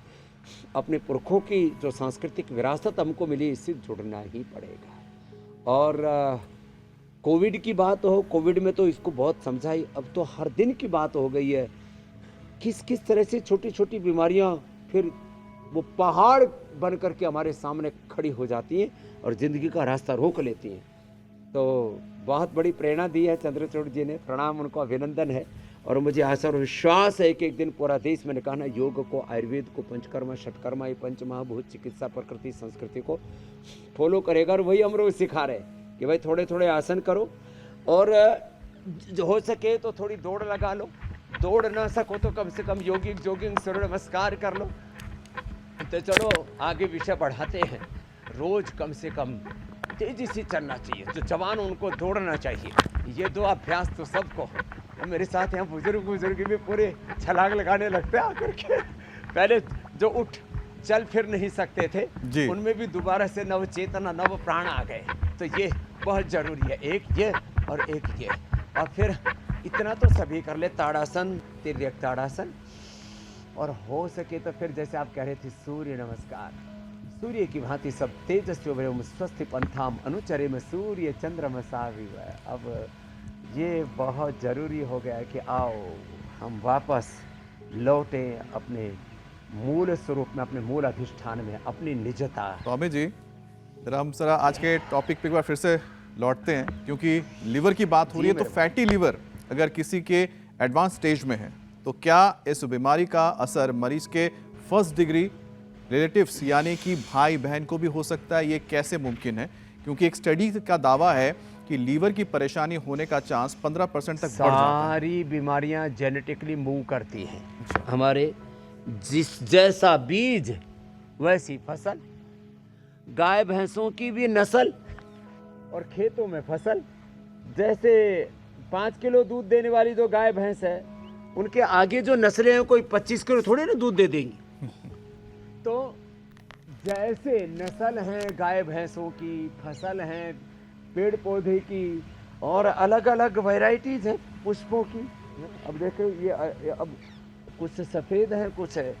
अपने पुरखों की जो सांस्कृतिक विरासत हमको मिली, इससे जुड़ना ही पड़ेगा। और कोविड की बात हो, कोविड में तो इसको बहुत समझाई, अब तो हर दिन की बात हो गई है। किस तरह से छोटी छोटी बीमारियां फिर वो पहाड़ बन करके हमारे सामने खड़ी हो जाती हैं और ज़िंदगी का रास्ता रोक लेती हैं। तो बहुत बड़ी प्रेरणा दी है चंद्रचूड़ जी ने, प्रणाम, उनको अभिनंदन है। और मुझे आशा और विश्वास है कि एक दिन पूरा देश, मैंने कहा ना, योग को, आयुर्वेद को, पंचकर्मा षटकर्मा, ये पंचमहाभूत चिकित्सा, प्रकृति, संस्कृति को फॉलो करेगा। और वही हम लोग सिखा रहे हैं कि भाई थोड़े थोड़े आसन करो और जो हो सके तो थोड़ी दौड़ लगा लो, दौड़ ना सको तो कम से कम जॉगिंग सूर्य नमस्कार कर लो। तो चलो आगे विषय बढ़ाते हैं। रोज कम से कम तेजी से चलना चाहिए, जो जवान उनको दौड़ना चाहिए। ये दो अभ्यास तो सबको हो। मेरे साथ यहाँ बुजुर्ग भी पूरे छलांग लगाने लगते हैं आकर के। पहले जो उठ चल फिर नहीं सकते थे, उनमें भी दोबारा से नव चेतना, नव प्राण आ गए। तो ये बहुत जरूरी है, एक ये और एक ये। और फिर इतना तो सभी कर ले, ताड़ासन, तिर्यक ताड़ासन, और हो सके तो फिर जैसे आप कह रहे थे सूर्य नमस्कार, सूर्य की भांति सब तेजस्वी स्वस्थ पंथाम अनुचरे में सूर्य चंद्रमसा विवय। अब ये बहुत ज़रूरी हो गया है कि आओ हम वापस लौटें अपने मूल स्वरूप में, अपने मूल अधिष्ठान में, अपनी निजता। स्वामी जी, हम जरा आज के टॉपिक पे एक बार फिर से लौटते हैं, क्योंकि लिवर की बात हो रही है। तो फैटी लिवर अगर किसी के एडवांस स्टेज में है तो क्या इस बीमारी का असर मरीज के फर्स्ट डिग्री रिलेटिव्स यानी कि भाई बहन को भी हो सकता है? ये कैसे मुमकिन है? क्योंकि एक स्टडी का दावा है कि लीवर की परेशानी होने का चांस 15% तक बढ़ जाता है। सारी बीमारियां जेनेटिकली मूव करती हैं। हमारे जिस जैसा बीज वैसी फसल, गाय भैंसों की भी नस्ल और खेतों में फसल। जैसे 5 किलो दूध देने वाली जो गाय भैंस है, उनके आगे जो नस्लें हैं कोई 25 किलो थोड़े ना दूध दे देंगी। तो जैसे नस्ल हैं गाय भैंसों की, फसल हैं पेड़ पौधे की, और अलग अलग वैरायटीज हैं पुष्पों की। अब देखो ये अब कुछ सफ़ेद है, कुछ है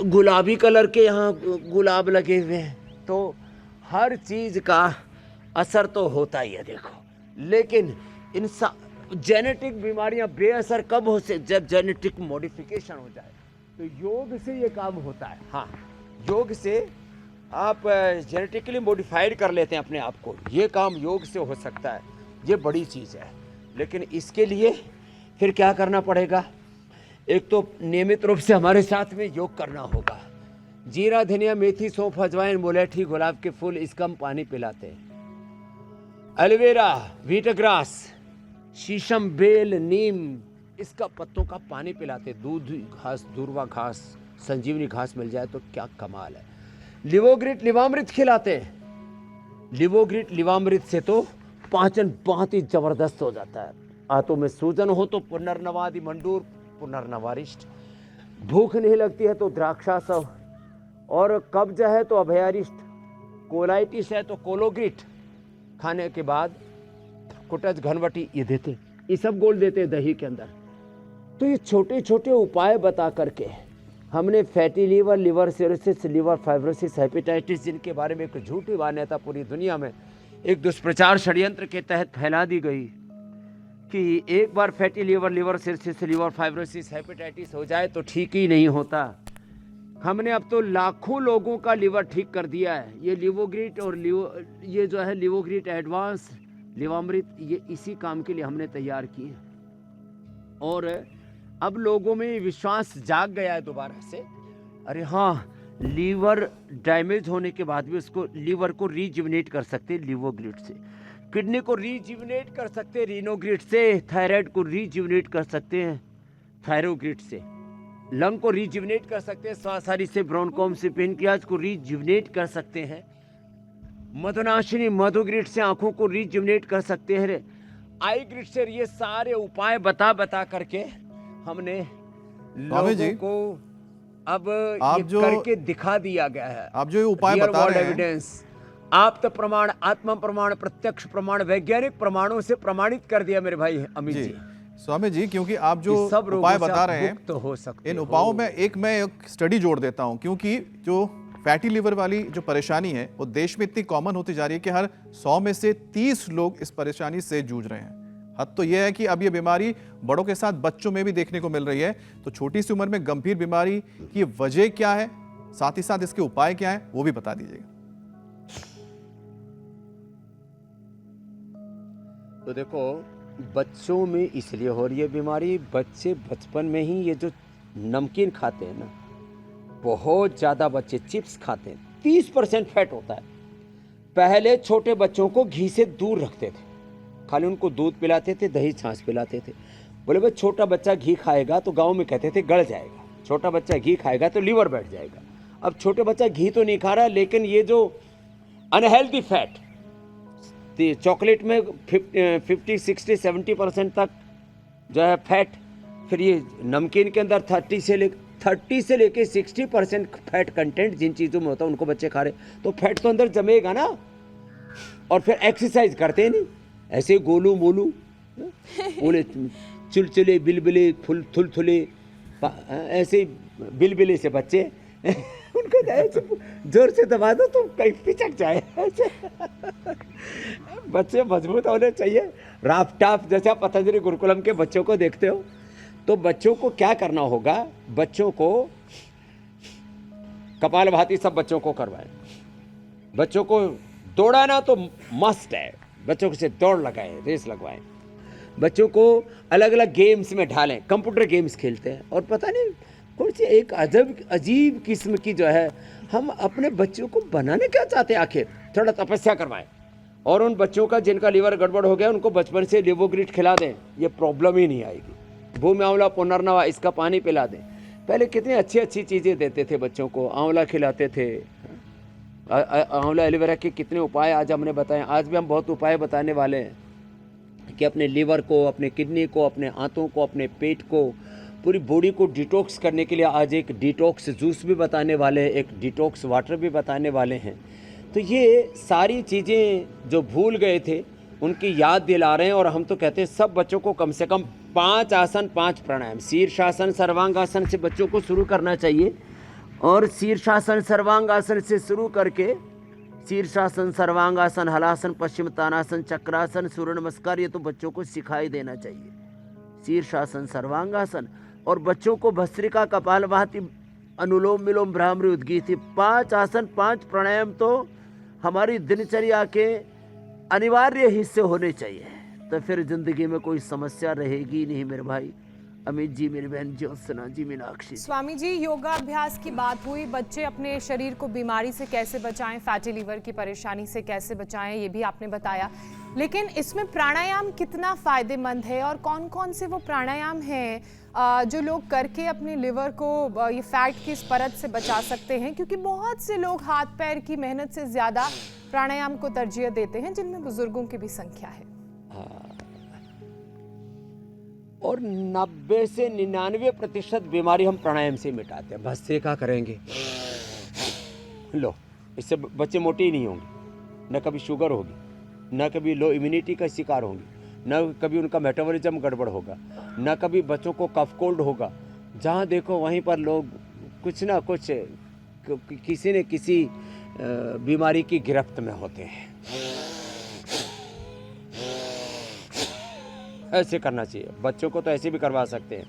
गुलाबी कलर के, यहाँ गुलाब लगे हुए हैं। तो हर चीज़ का असर तो होता ही है देखो। लेकिन इन जेनेटिक बीमारियां बेअसर कब हो से, जब जेनेटिक मॉडिफिकेशन हो जाए। तो योग से ये काम होता है। हाँ, योग से आप जेनेटिकली मॉडिफाइड कर लेते हैं अपने आप को, ये काम योग से हो सकता है। ये बड़ी चीज़ है। लेकिन इसके लिए फिर क्या करना पड़ेगा? एक तो नियमित रूप से हमारे साथ में योग करना होगा। जीरा, धनिया, मेथी, सौंफ, अजवाइन, मुलेठी, गुलाब के फूल, इसका हम पानी पिलाते हैं। एलोवेरा, व्हीटग्रास, शीशम, बेल, नीम, इसका पत्तों का पानी पिलाते। दूध घास, दूर्वा घास, संजीवनी घास मिल जाए तो क्या कमाल है। लिवोग्रिट, लिवामृत खिलाते हैं। लिवोग्रिट, लिवामृत से तो पाचन बहुत ही जबरदस्त हो जाता है। आंतों में सूजन हो तो पुनर्नवादि मंडूर, पुनर्नवारिष्ट, भूख नहीं लगती है तो द्राक्षासव, और कब्ज है तो अभयारिष्ट, कोलाइटिस है तो कोलोग्रिट, खाने के बाद कुटज घनवटी ये देते, ये सब गोल देते हैं दही के अंदर। तो ये छोटे छोटे उपाय बता करके हमने fatty liver, liver cirrhosis, liver fibrosis, hepatitis, जिनके बारे में एक झूठी मान्यता पूरी दुनिया में एक दुष्प्रचार षड्यंत्र के तहत फैला दी गई कि एक बार fatty liver, liver cirrhosis, liver fibrosis, hepatitis हो जाए तो ठीक ही नहीं होता। हमने अब तो लाखों लोगों का लिवर ठीक कर दिया है। ये लिवोग्रिट और ये जो है लिवोग्रिट एडवांस, लिवामृत, ये इसी काम के लिए हमने तैयार किए हैं। और अब लोगों में विश्वास जाग गया है दोबारा से, अरे हाँ, लीवर डैमेज होने के बाद भी उसको, लीवर को रीजुविनेट कर सकते हैं लिवोग्रिट से, किडनी को रीजुविनेट कर सकते हैं रीनोग्रिट से, थायराइड को रीजुविनेट कर सकते हैं थायरोग्रिट से, लंग को रीजुविनेट कर सकते हैं श्वासारी से, ब्रोनकोम से, पेनक्रियाज को रीजुविनेट कर सकते हैं, मधुनाशिनी मधुग्रिट से आंखों को रीजुविनेट कर सकते हैं, आई ग्रिड से। ये सारे उपाय बता बता करके हमने लोगों को अब आप ये जो करके दिखा दिया गया है। आप जो ये उपाय बता रहे हैं, एविडेंस, आप्त प्रमाण, आत्म प्रमाण, प्रत्यक्ष प्रमाण, वैज्ञानिक प्रमाणों से प्रमाणित कर दिया मेरे भाई अमित जी। स्वामी जी, क्योंकि आप जो सब उपाय बता रहे हैं तो हो सकते इन उपायों में मैं एक स्टडी जोड़ देता हूं, क्योंकि जो फैटी लिवर वाली जो परेशानी है वो देश में इतनी कॉमन होती जा रही है कि हर 100 में से 30 लोग इस परेशानी से जूझ रहे हैं। हद तो यह है कि अब ये बीमारी बड़ों के साथ बच्चों में भी देखने को मिल रही है। तो छोटी सी उम्र में गंभीर बीमारी की वजह क्या है, साथ ही साथ इसके उपाय क्या है, वो भी बता दीजिएगा। तो देखो, बच्चों में इसलिए हो रही है बीमारी, बच्चे बचपन में ही ये जो नमकीन खाते हैं ना, बहुत ज़्यादा बच्चे चिप्स खाते हैं, 30% फैट होता है। पहले छोटे बच्चों को घी से दूर रखते थे, खाली उनको दूध पिलाते थे, दही छाछ पिलाते थे। बोले भाई छोटा बच्चा घी खाएगा तो गांव में कहते थे गड़ जाएगा, छोटा बच्चा घी खाएगा तो लीवर बैठ जाएगा। अब छोटे बच्चा घी तो नहीं खा रहा, लेकिन ये जो अनहेल्दी फैट, चॉकलेट में 50, 60, 70% तक जो है फैट, फिर ये नमकीन के अंदर 30 से लेके 60% फैट कंटेंट जिन चीज़ों में होता है उनको बच्चे खा रहे, तो फैट तो अंदर जमेगा ना। और फिर एक्सरसाइज करते नहीं, ऐसे गोलू मोलू बोले, चुलचुले बिलबिले थुलथुले, ऐसे बिलबिले से बच्चे उनको जोर से दबा दो तो कहीं पिचक जाए। बच्चे मजबूत होने चाहिए, राफ्टाफ जैसा पतंजलि गुरुकुलम के बच्चों को देखते हो, तो बच्चों को क्या करना होगा, बच्चों को कपालभाति सब बच्चों को करवाएं। बच्चों को दौड़ाना तो मस्ट है, बच्चों से दौड़ लगाएं, रेस लगवाएं। बच्चों को अलग अलग गेम्स में ढालें, कंप्यूटर गेम्स खेलते हैं और पता नहीं कौन सी एक अजीब किस्म की जो है, हम अपने बच्चों को बनाने क्या चाहते हैं आखिर। थोड़ा तपस्या करवाएं और उन बच्चों का जिनका लीवर गड़बड़ हो गया उनको बचपन से लिवोग्रिट खिला दें, ये प्रॉब्लम ही नहीं आएगी। भूमि आंवला पुनर्नवा, इसका पानी पिला दें। पहले कितनी अच्छी अच्छी चीज़ें देते थे बच्चों को, आंवला खिलाते थे, आंवला एलोवेरा के कितने उपाय आज हमने बताए। आज भी हम बहुत उपाय बताने वाले हैं कि अपने लीवर को, अपने किडनी को, अपने आंतों को, अपने पेट को, पूरी बॉडी को डिटॉक्स करने के लिए आज एक डिटॉक्स जूस भी बताने वाले हैं, एक डिटॉक्स वाटर भी बताने वाले हैं। तो ये सारी चीज़ें जो भूल गए थे उनकी याद दिला रहे हैं। और हम तो कहते हैं सब बच्चों को कम से कम 5 आसन 5 प्राणायाम, शीर्षासन सर्वांगासन से बच्चों को शुरू करना चाहिए। और शीर्षासन सर्वांगासन से शुरू करके शीर्षासन, सर्वांगासन, हलासन, पश्चिम तानासन, चक्रासन, सूर्य नमस्कार, ये तो बच्चों को सिखाई देना चाहिए। शीर्षासन, सर्वांगासन, और बच्चों को भस्त्रिका, कपालभाति, अनुलोम विलोम, भ्रामरी, उद्गीत, 5 आसन 5 प्राणायाम तो हमारी दिनचर्या के अनिवार्य हिस्से होने चाहिए। तो फिर जिंदगी में कोई समस्या रहेगी नहीं मेरे भाई अमित जी, मेरी बहन ज्योत्सना जी, मीनाक्षी। स्वामी जी, योगाभ्यास की बात हुई, बच्चे अपने शरीर को बीमारी से कैसे बचाएं, फैटी लिवर की परेशानी से कैसे बचाएं, ये भी आपने बताया। लेकिन इसमें प्राणायाम कितना फायदेमंद है और कौन कौन से वो प्राणायाम हैं जो लोग करके अपने लिवर को ये फैट की इस परत से बचा सकते हैं? क्योंकि बहुत से लोग हाथ पैर की मेहनत से ज़्यादा प्राणायाम को तरजीह देते हैं, जिनमें बुजुर्गों की भी संख्या है। और 90 से 99% बीमारी हम प्राणायाम से मिटाते हैं। भस्त्रिका क्या करेंगे, लो, इससे बच्चे मोटे ही नहीं होंगे, न कभी शुगर होगी, न कभी लो इम्यूनिटी का शिकार होंगे, न कभी उनका मेटाबॉलिज्म गड़बड़ होगा, न कभी बच्चों को कफ कोल्ड होगा। जहाँ देखो वहीं पर लोग कुछ ना कुछ किसी न किसी बीमारी की गिरफ्त में होते हैं। ऐसे करना चाहिए, बच्चों को तो ऐसे भी करवा सकते हैं।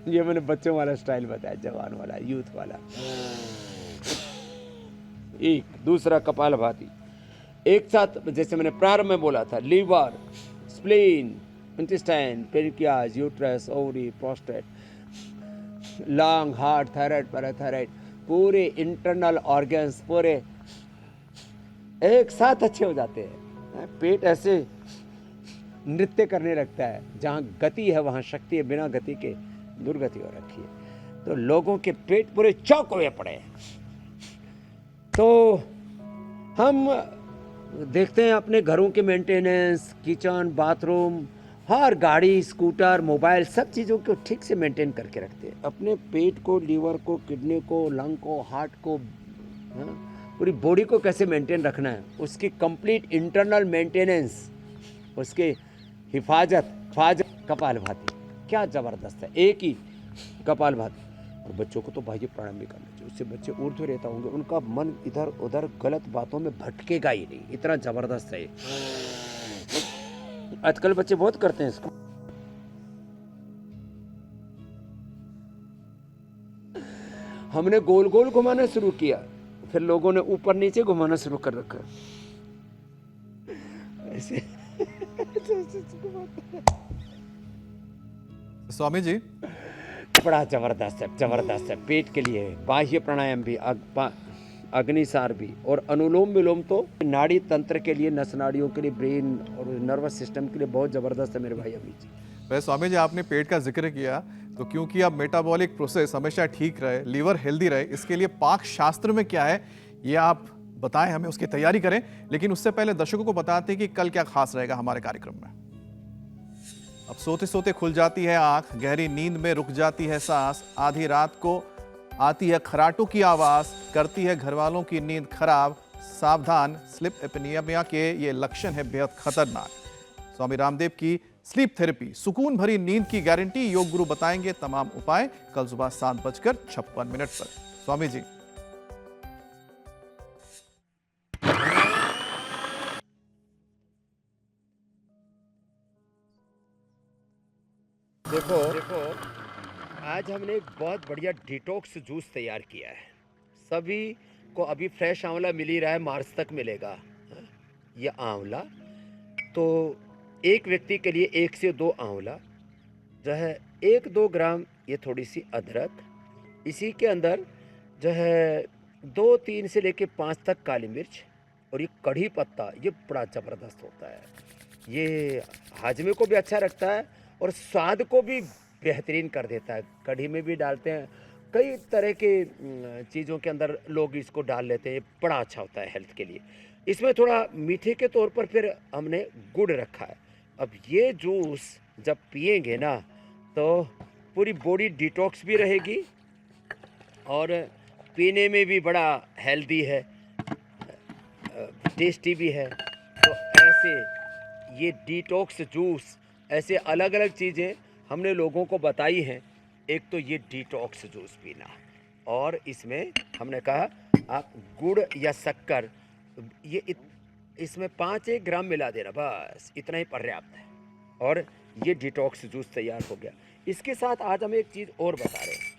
ये मैंने बच्चों वाला स्टाइल बताया, जवान वाला, यूथ वाला। एक दूसरा कपालभाति एक साथ, जैसे मैंने प्रारंभ में बोला था, liver, spleen, intestine, pancreas, uterus, ovary, prostate, lung, heart, thyroid, parathyroid, पूरे इंटरनल ऑर्गन्स पूरे एक साथ अच्छे हो जाते हैं। पेट ऐसे नृत्य करने लगता है, जहाँ गति है वहाँ शक्ति है, बिना गति के दुर्गति हो रखी है। तो लोगों के पेट पूरे चौक हुए पड़े हैं। तो हम देखते हैं अपने घरों के मेंटेनेंस, किचन, बाथरूम, हर गाड़ी, स्कूटर, मोबाइल, सब चीज़ों को ठीक से मेंटेन करके रखते हैं। अपने पेट को, लीवर को, किडनी को, लंग को, हार्ट को, पूरी बॉडी को कैसे मेंटेन रखना है, उसकी कंप्लीट इंटरनल मेंटेनेंस, उसके हिफाजत कपालभाति क्या ज़बरदस्त है। एक ही कपालभाति। और बच्चों को तो बाह्य प्राणायाम भी करना चाहिए, उससे बच्चे ऊर्ध्व रहता होंगे, उनका मन इधर उधर गलत बातों में भटकेगा ही नहीं। इतना ज़बरदस्त है ये। आजकल बच्चे बहुत करते हैं इसको। हमने गोल गोल घुमाना शुरू किया, फिर लोगों ने ऊपर नीचे घुमाना शुरू कर रखा। ऐसे स्वामी जी, बड़ा जबरदस्त है, जबरदस्त है। पेट के लिए बाह्य प्राणायाम भी, अग्निसार भी, और अनुलोम विलोम तो नाड़ी तंत्र के लिए, नस नाड़ियों के लिए, ब्रेन और नर्वस सिस्टम के लिए बहुत ज़बरदस्त है मेरे भाई अभी जी। वैसे स्वामी जी आपने पेट का जिक्र किया, तो क्योंकि अब मेटाबॉलिक प्रोसेस हमेशा ठीक रहे, लीवर हेल्दी रहे, इसके लिए पाक शास्त्र में क्या है ये आप बताएं हमें, उसकी तैयारी करें। लेकिन उससे पहले दर्शकों को बताते हैं कि कल क्या खास रहेगा हमारे कार्यक्रम में। अब सोते सोते खुल जाती है आंख, गहरी नींद में रुक जाती है सांस, आधी रात को आती है खराटों की आवाज, करती है घर वालों की नींद खराब। सावधान, स्लीप एपनिया के ये लक्षण है बेहद खतरनाक। स्वामी रामदेव की स्लीप थेरेपी, सुकून भरी नींद की गारंटी। योग गुरु बताएंगे तमाम उपाय, कल सुबह 7:56 पर। स्वामी जी। देखो आज हमने एक बहुत बढ़िया डिटॉक्स जूस तैयार किया है। सभी को अभी फ्रेश आंवला मिल ही रहा है, मार्च तक मिलेगा ये आंवला। तो एक व्यक्ति के लिए 1 से 2 आंवला जो है, 1-2 ग्राम ये थोड़ी सी अदरक, इसी के अंदर जो है 2-3 से लेके 5 तक काली मिर्च, और ये कढ़ी पत्ता, ये बड़ा ज़बरदस्त होता है। ये हाजमे को भी अच्छा रखता है और स्वाद को भी बेहतरीन कर देता है। कढ़ी में भी डालते हैं, कई तरह के चीज़ों के अंदर लोग इसको डाल लेते हैं, ये बड़ा अच्छा होता है हेल्थ के लिए। इसमें थोड़ा मीठे के तौर पर फिर हमने गुड़ रखा है। अब ये जूस जब पिएंगे ना तो पूरी बॉडी डिटॉक्स भी रहेगी और पीने में भी बड़ा हेल्दी है, टेस्टी भी है। तो ऐसे ये डिटॉक्स जूस, ऐसे अलग अलग चीज़ें हमने लोगों को बताई हैं। एक तो ये डिटॉक्स जूस पीना, और इसमें हमने कहा आप गुड़ या शक्कर, ये इसमें 5-1 ग्राम मिला देना, बस इतना ही पर्याप्त है, और ये डिटॉक्स जूस तैयार हो गया। इसके साथ आज हम एक चीज़ और बता रहे हैं।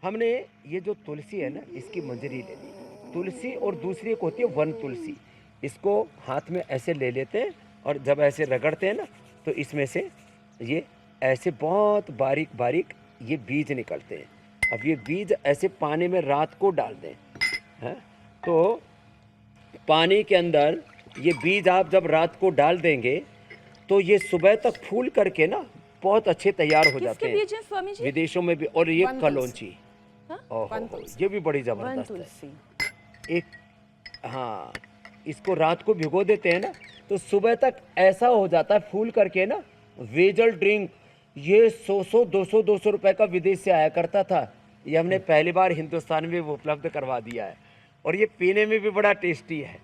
हमने ये जो तुलसी है ना, इसकी मंजरी ले ली, तुलसी, और दूसरी एक होती है वन तुलसी। इसको हाथ में ऐसे ले लेते हैं, और जब ऐसे रगड़ते हैं ना तो इसमें से ये ऐसे बहुत बारीक बारीक ये बीज निकलते हैं। अब ये बीज ऐसे पानी में रात को डाल दें, हैं? तो पानी के अंदर ये बीज आप जब रात को डाल देंगे तो ये सुबह तक फूल करके ना बहुत अच्छे तैयार हो जाते हैं। स्वामी जी? विदेशों में भी। और ये वन कलौंजी, हाँ? ओहो, ये भी बड़ी जबरदस्त है। एक, हाँ, इसको रात को भिगो देते हैं ना, तो सुबह तक ऐसा हो जाता है फूल करके ना। वेजल ड्रिंक ये 100 200 रुपए का विदेश से आया करता था, ये हमने पहली बार हिंदुस्तान में वो उपलब्ध करवा दिया है, और ये पीने में भी बड़ा टेस्टी है।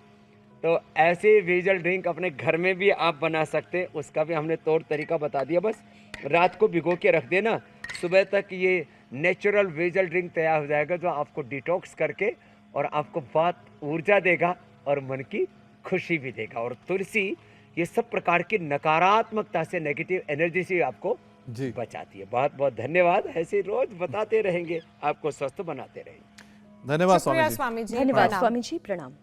तो ऐसे वेजल ड्रिंक अपने घर में भी आप बना सकते हैं, उसका भी हमने तौर तरीका बता दिया। बस रात को भिगो के रख देना, सुबह तक ये नेचुरल वेजल ड्रिंक तैयार हो जाएगा, जो आपको डिटॉक्स करके और आपको बहुत ऊर्जा देगा और मन की खुशी भी देगा। और तुलसी ये सब प्रकार की नकारात्मकता से, नेगेटिव एनर्जी से आपको जी बचाती है। बहुत बहुत धन्यवाद, ऐसे रोज बताते रहेंगे, आपको स्वस्थ बनाते रहेंगे। धन्यवाद शुक्रिया स्वामी जी। स्वामी जी। धन्यवाद प्रणाम। स्वामी जी, प्रणाम।